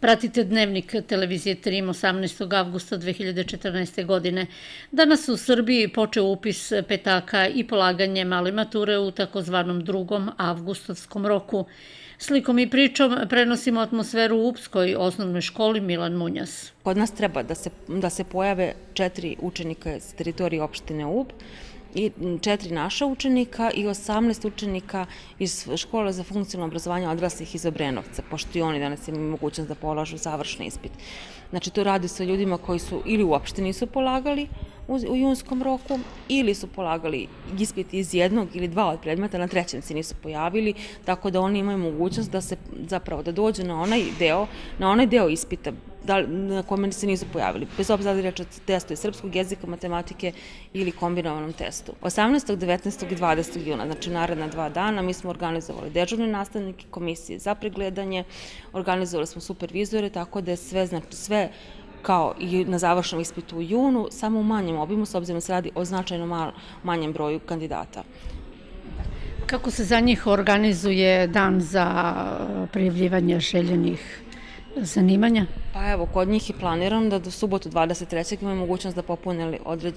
Pratite dnevnik televizije Trim 18. avgusta 2014. godine. Danas u Srbiji počeo upis petaka i polaganje male mature u takozvanom drugom avgustovskom roku. Slikom i pričom prenosimo atmosferu u Upskoj osnovnoj školi Milan Munjas. Kod nas treba da se pojave 4 učenika s teritorije opštine Ub i 4 naša učenika i 18 učenika iz škole za funkcionalno obrazovanje odraslih iz Obrenovca, pošto i oni danas imaju mogućnost da polažu završni ispit. Znači, to radi sa ljudima koji su ili uopšte nisu polagali u junskom roku ili su polagali ispit iz jednog ili dva od predmeta, na trećem se nisu pojavili, tako da oni imaju mogućnost da se zapravo da dođu na onaj deo ispita na kome se nisu pojavili, bez obzira da je reč o testu iz srpskog jezika, matematike ili kombinovanom testu. 18., 19. i 20. juna, znači naredna 2 dana, mi smo organizovali dežurne nastavnike, komisije za pregledanje, organizovali smo supervizore, tako da je sve kao i na završnom ispitu u junu, samo u manjem obimu, s obzirom da se radi o značajno manjem broju kandidata. Kako se za njih organizuje dan za prijavljivanje željenih zanimanja? Pa evo, kod njih je planirano da do subotu 23. imaju mogućnost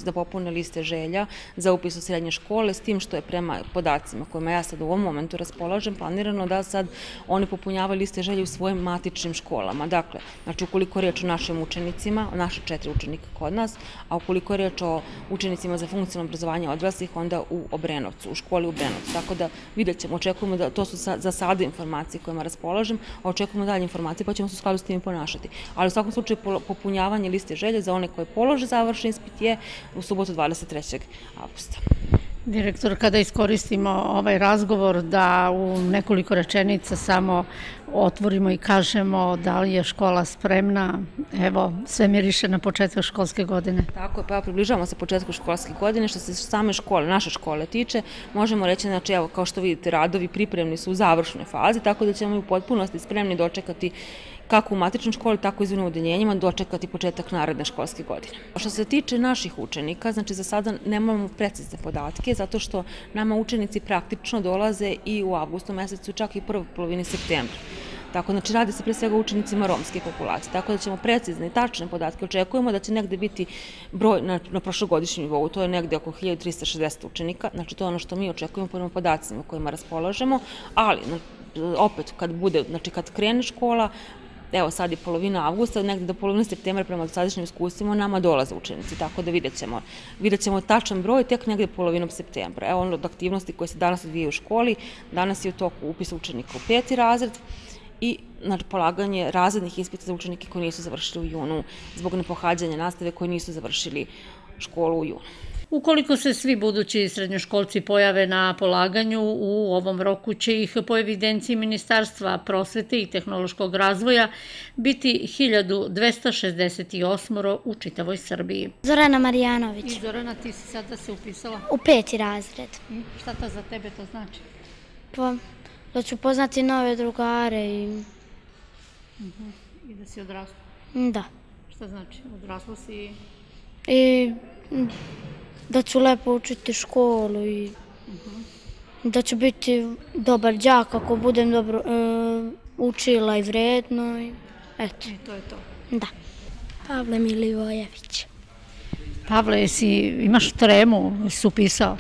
da popune liste želja za upis u srednje škole, s tim što je prema podacima kojima ja sad u ovom momentu raspolažem, planirano da sad oni popunjavaju liste želja u svojim matičnim školama. Dakle, znači ukoliko je reč o našim učenicima, naše 4 učenika kod nas, a ukoliko je reč o učenicima za funkcionalno obrazovanje odraslih, onda u Obrenovcu, u školi u Obrenovcu. Tako da vidjet ćemo, očekujemo da to su za sada informacije kojima raspolažem, a očekujemo dalje informacije pa ćemo se u skladu s tim ponašati. Ali u svakom slučaju popunjavanje liste želja za one koji polože završni ispit je u subotu 23. avgusta. Direktor, kada iskoristimo ovaj razgovor da u nekoliko rečenica samo otvorimo i kažemo da li je škola spremna, evo, sve miriše na početak školske godine. Tako je, pa približavamo se početku školske godine. Što se same škole, naše škole tiče, možemo reći, znači, evo, kao što vidite, radovi pripremni su u završnoj fazi, tako da ćemo u potpunosti spremni dočekati kako u matičnoj školi, tako i u odeljenjima, dočekati početak naredne školske godine. Što se tiče naših učenika, znači za sada nemamo precizne podatke, zato što nama učenici praktično dolaze i u avgustu mesecu, čak i prvoj polovini septembra. Tako, znači, radi se pre svega o učenicima romske populacije, tako da ćemo precizne i tačne podatke. Očekujemo da će negde biti broj na prošlogodišnjem nivou, to je negde oko 1360 učenika, znači to je ono što mi očekujemo prema podacima kojima raspolažemo, ali opet kad krene škola, evo sad je polovina avgusta, negde do polovine septembra prema dosadašnjim iskustvima nama dolaze učenici, tako da vidjet ćemo tačan broj tek negde polovinom septembra. Evo od aktivnosti koje se danas odvijaju u školi, danas je u toku upis učenika u 5. razred i polaganje razrednih ispita za učenike koji nisu završili u junu zbog nepohađanja nastave, koji nisu završili školu u junu. Ukoliko se svi budući srednjoškolci pojave na polaganju, u ovom roku će ih po evidenciji Ministarstva prosvete i tehnološkog razvoja biti 1268 u čitavoj Srbiji. Zorana Marijanović. I Zorana, ti si sada se upisala? U 5. razred. Šta to za tebe to znači? Pa, da ću poznati nove drugare i... I da si odrasla? Da. Šta znači? Odrasla si? I da ću lepo učiti školu i da ću biti dobar đak ako budem dobro učila i vredno i eto. I to je to? Da. Pavle Milivojević. Pavle, imaš tremu, si upisao?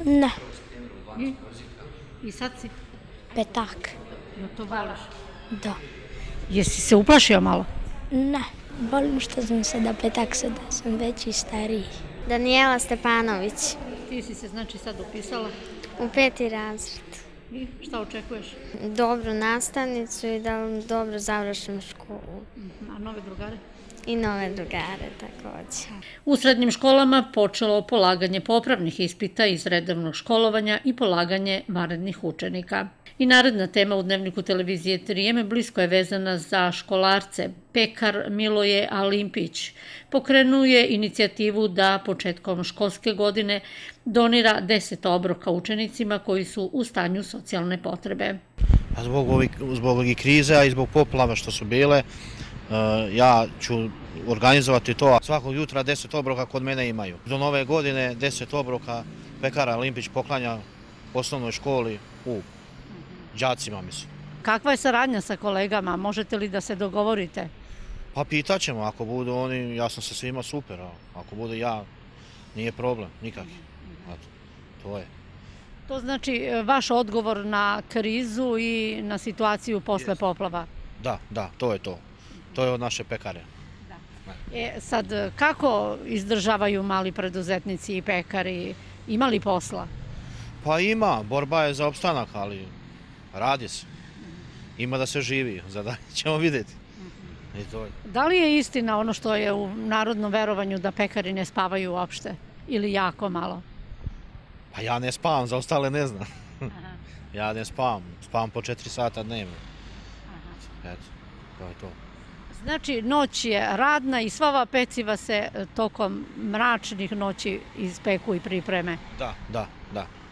Ne. I sad si? Petak. Da to voliš? Da. Jesi se uplašio malo? Ne. Volim što sam sada petak, sada sam već i stariji. Danijela Stepanović. Ti si se znači sad upisala? U 5. razred. I šta očekuješ? Dobru nastavnicu i da dobro završim školu. A nove drugare? I nove drugare takođe. U srednjim školama počelo polaganje popravnih ispita iz redovnog školovanja i polaganje vanrednih učenika. I naredna tema u dnevniku televizije Trijeme blisko je vezana za školarce. Pekar Miloje Alimpić pokrenuo je inicijativu da početkom školske godine donira 10 obroka učenicima koji su u stanju socijalne potrebe. Zbog ovih krize i zbog poplava što su bile, ja ću organizovati to. Svakog jutra 10 obroka kod mene imaju. Do nove godine 10 obroka Pekar Alimpić poklanja osnovnoj školi u đacima, mislim. Kakva je saradnja sa kolegama? Možete li da se dogovorite? Pa pitat ćemo, ako budu oni, ja sam sa svima super, a ako budu ja, nije problem, nikakvi. To je. To znači vaš odgovor na krizu i na situaciju posle poplava? Da, to je to. To je od naše pekare. Sad, kako izdržavaju mali preduzetnici i pekari? Ima li posla? Pa ima, borba je za opstanak, ali radi se. Ima da se živi, za dalje ćemo vidjeti. Da li je istina ono što je u narodnom verovanju da pekari ne spavaju uopšte? Ili jako malo? Pa ja ne spavam, za ostale ne znam. Ja ne spavam, spavam po 4 sata dnevno. Eto, to je to. Znači, noć je radna i sva ova peciva se tokom mračnih noći ispeku i pripreme? Da. Da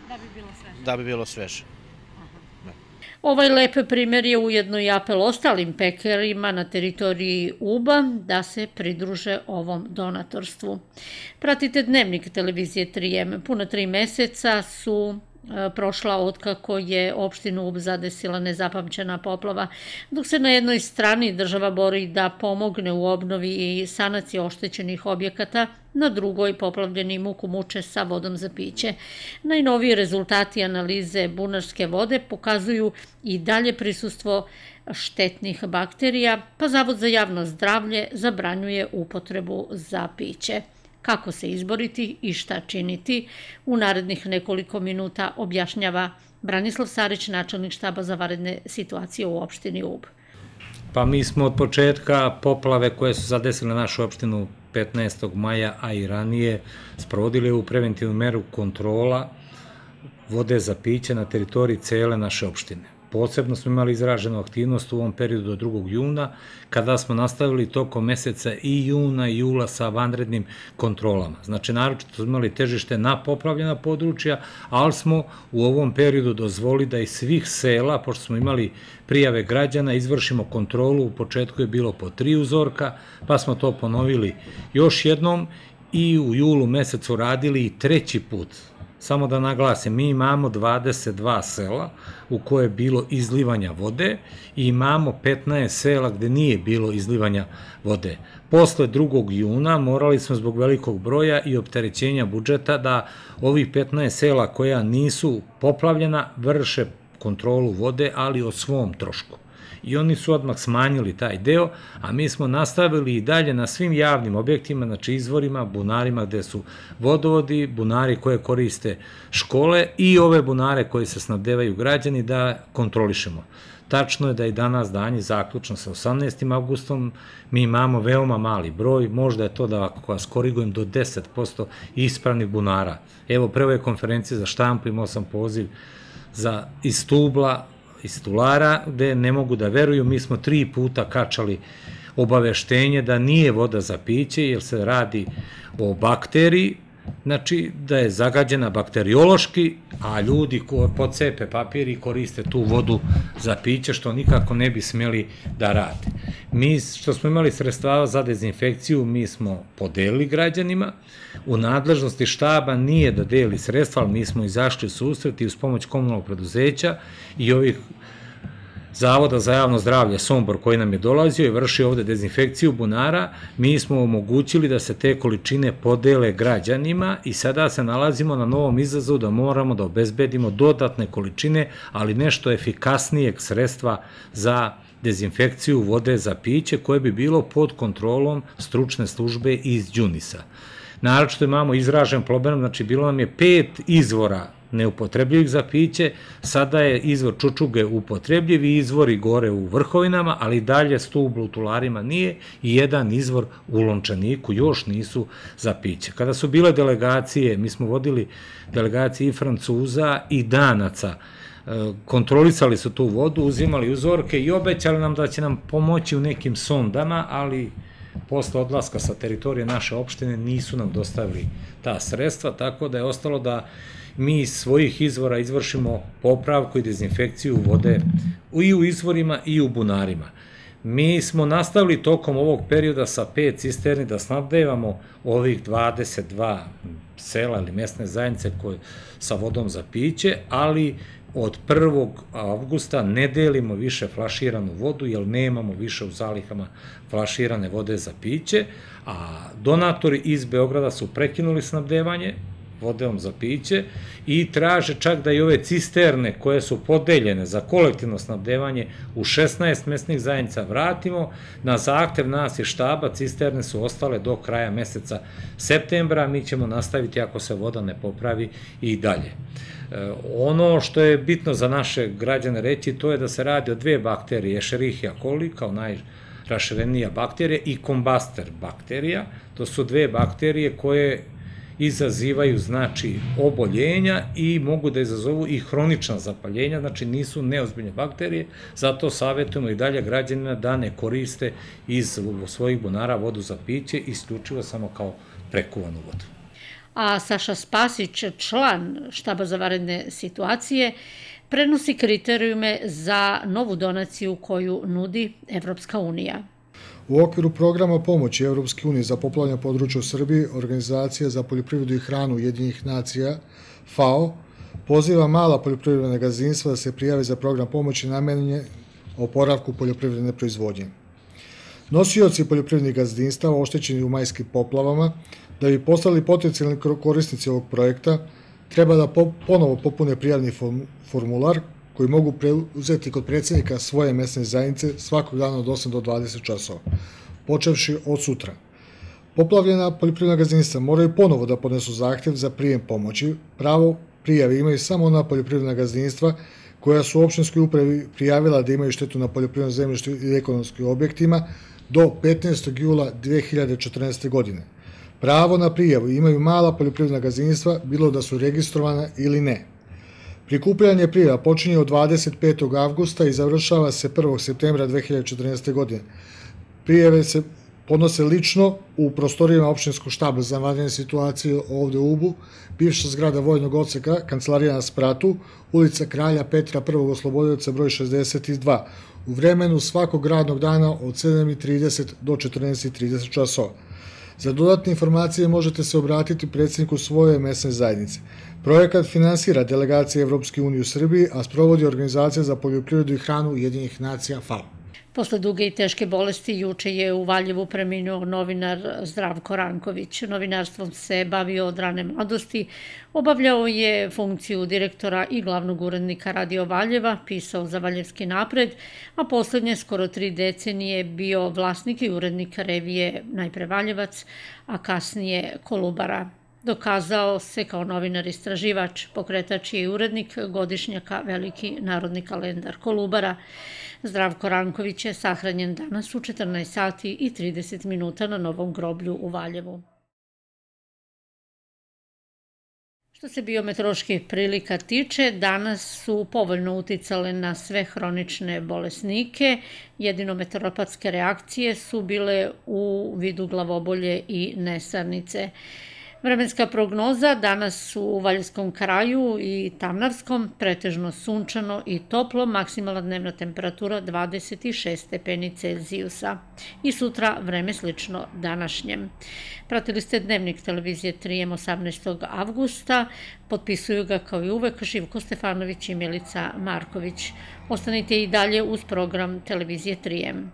bi bilo sveže? Da bi bilo sveže. Ovaj lep primjer je ujedno i apel ostalim pekarima na teritoriji Uba da se pridruže ovom donatorstvu. Pratite Dnevnik televizije 3M. Puna 3 meseca su prošla otkako je opštinu Ub zadesila nezapamćena poplava, dok se na jednoj strani država bori da pomogne u obnovi i sanaciji oštećenih objekata, na drugoj poplavljeni muku muče sa vodom za piće. Najnoviji rezultati analize bunarske vode pokazuju i dalje prisustvo štetnih bakterija, pa Zavod za javno zdravlje zabranjuje upotrebu za piće. Kako se izboriti i šta činiti, u narednih nekoliko minuta objašnjava Branislav Sarić, načelnik štaba za vanredne situacije u opštini Ub. Pa mi smo od početka poplave koje su zadesile našu opštinu 15. maja, a i ranije, sprovodili u preventivnu meru kontrola vode za piće na teritoriji cele naše opštine. Posebno smo imali izraženu aktivnost u ovom periodu do 2. juna, kada smo nastavili tokom meseca i juna i jula sa vanrednim kontrolama. Znači, naročito smo imali težište na poplavljena područja, ali smo u ovom periodu dozvolili da iz svih sela, pošto smo imali prijave građana, izvršimo kontrolu. U početku je bilo po 3 uzorka, pa smo to ponovili još jednom i u julu mesecu radili i 3. put. Samo da naglasim, mi imamo 22 sela u koje je bilo izlivanja vode i imamo 15 sela gde nije bilo izlivanja vode. Posle 2. juna morali smo zbog velikog broja i opterećenja budžeta da ovih 15 sela koja nisu poplavljena vrše kontrolu vode, ali o svom trošku. I oni su odmah smanjili taj deo, a mi smo nastavili i dalje na svim javnim objektima, znači izvorima, bunarima gde su vodovodi, bunari koje koriste škole i ove bunare koje se snabdevaju građani da kontrolišemo. Tačno je da i danas dan je zaključno sa 18. avgustom, mi imamo veoma mali broj, možda je to da ako vas korigujem do 10% ispravnih bunara. Evo, pre ove konferencije za štampu imao sam poziv iz Stubla, iz Tulara, gde ne mogu da veruju, mi smo 3 puta kačali obaveštenje da nije voda za piće, jer se radi o bakteriji, znači da je zagađena bakteriološki, a ljudi koji pocepe papir i koriste tu vodu za piće, što nikako ne bi smeli da rade. Mi, što smo imali sredstava za dezinfekciju, mi smo podelili građanima. U nadležnosti štaba nije da deli sredstva, ali mi smo izašli u susret i uz pomoć komunalnog preduzeća i ovih Zavoda za javno zdravlje Sombor koji nam je dolazio i vršio ovde dezinfekciju bunara, mi smo omogućili da se te količine podele građanima i sada se nalazimo na novom izazovu da moramo da obezbedimo dodatne količine, ali nešto efikasnijeg sredstva za dezinfekciju vode za piće koje bi bilo pod kontrolom stručne službe iz Đunisa. Naročito imamo izražen problem, znači bilo nam je 5 izvora neupotrebljivih za piće, sada je izvor Čučuge upotrebljiv i izvori gore u Vrhovinama, ali dalje Stublo u Tularima nije i jedan izvor u Lončaniku još nisu za piće. Kada su bile delegacije, mi smo vodili delegacije i Francuza i Danaca, kontrolisali su tu vodu, uzimali uzorke i obećali nam da će nam pomoći u nekim sondama, ali posle odlaska sa teritorije naše opštine nisu nam dostavili ta sredstva, tako da je ostalo da mi iz svojih izvora izvršimo popravku i dezinfekciju vode i u izvorima i u bunarima. Mi smo nastavili tokom ovog perioda sa 5 cisterni da snabdevamo ovih 22 sela ili mesne zajednice sa vodom za piće, ali od 1. avgusta ne delimo više flaširanu vodu, jer nemamo više u zalihama flaširane vode za piće, a donatori iz Beograda su prekinuli snabdevanje vodom za piće i traže čak da i ove cisterne koje su podeljene za kolektivno snabdevanje u 16 mesnih zajednica vratimo. Na zahtev nas i štaba cisterne su ostale do kraja meseca septembra, mi ćemo nastaviti ako se voda ne popravi i dalje. Ono što je bitno za naše građane reći, to je da se radi o dve bakterije, Escherichia coli kao najraširenija bakterija i Combaster bakterija. To su dve bakterije koje izazivaju, znači, oboljenja i mogu da izazovu i hronična zapaljenja, znači nisu neozbiljne bakterije, zato savjetujemo i dalje građanima da ne koriste iz svojih bunara vodu za piće, isključivo samo kao prekuvanu vodu. A Saša Spasić, član štaba za vanredne situacije, prenosi kriterijume za novu donaciju koju nudi Evropska unija. U okviru programa pomoći Evropske unije za poplavljena područja u Srbiji, Organizacija za poljoprivredu i hranu Ujedinjenih nacija, FAO, poziva mala poljoprivredna gazdinstva da se prijave za program pomoći namenjen oporavku poljoprivredne proizvodnje. Nosioci poljoprivrednih gazdinstava oštećeni u majskim poplavama, da bi postali potencijalni korisnici ovog projekta, treba da ponovo popune prijavni formular koji mogu preuzeti kod predsjednika svoje mesne zajednice svakog dana od 8 do 20 časova, počevši od sutra. Poplavljena poljoprivredna gazdinstva moraju ponovo da podnesu zahtev za prijem pomoći. Pravo prijave imaju samo ona poljoprivredna gazdinstva koja su u opštinskoj upravi prijavila da imaju štetu na poljoprivrednom zemljištu i ekonomskim objektima do 15. jula 2014. godine. Pravo na prijavu imaju mala poljoprivredna gazdinstva, bilo da su registrovana ili ne. Prikupljanje prijava počinje od 25. avgusta i završava se 1. septembra 2014. godine. Prijave se podnose lično u prostorijama opštinskog štaba za vanredne situacije ovde u Ubu, bivša zgrada vojnog odseka, kancelarija na Spratu, ulica Kralja Petra I. Oslobodioca broj 62, u vremenu svakog radnog dana od 7:30 do 14:30 časova. Za dodatne informacije možete se obratiti predsjedniku svoje mesne zajednice. Projekat finansira delegacija Evropske unije u Srbiji, a sprovodi Organizacija za poljoprivredu i hranu Ujedinjenih nacija FAO. Posle duge i teške bolesti juče je u Valjevu preminuo novinar Zdravko Ranković. Novinarstvom se bavio od rane mladosti, obavljao je funkciju direktora i glavnog urednika Radio Valjeva, pisao za Valjevski napred, a poslednje skoro 3 decenije bio vlasnik i urednik revije najpre Valjevac, a kasnije Kolubara. Dokazao se kao novinar-istraživač, pokretač i urednik godišnjaka Veliki narodni kalendar Kolubara. Zdravko Ranković je sahranjen danas u 14 sati i 30 minuta na Novom groblju u Valjevu. Što se biometeoroloških prilika tiče, danas su povoljno uticale na sve hronične bolesnike. Jedino meteoropatske reakcije su bile u vidu glavobolje i nesanice. Vremenska prognoza danas u Valjevskom kraju i Tamnavskom pretežno sunčano i toplo, maksimalna dnevna temperatura 26 stepeni Celzijusa i sutra vreme slično današnjem. Pratili ste Dnevnik televizije 3M 18. avgusta, potpisuju ga kao i uvek Živko Stefanović i Milica Marković. Ostanite i dalje uz program televizije 3M.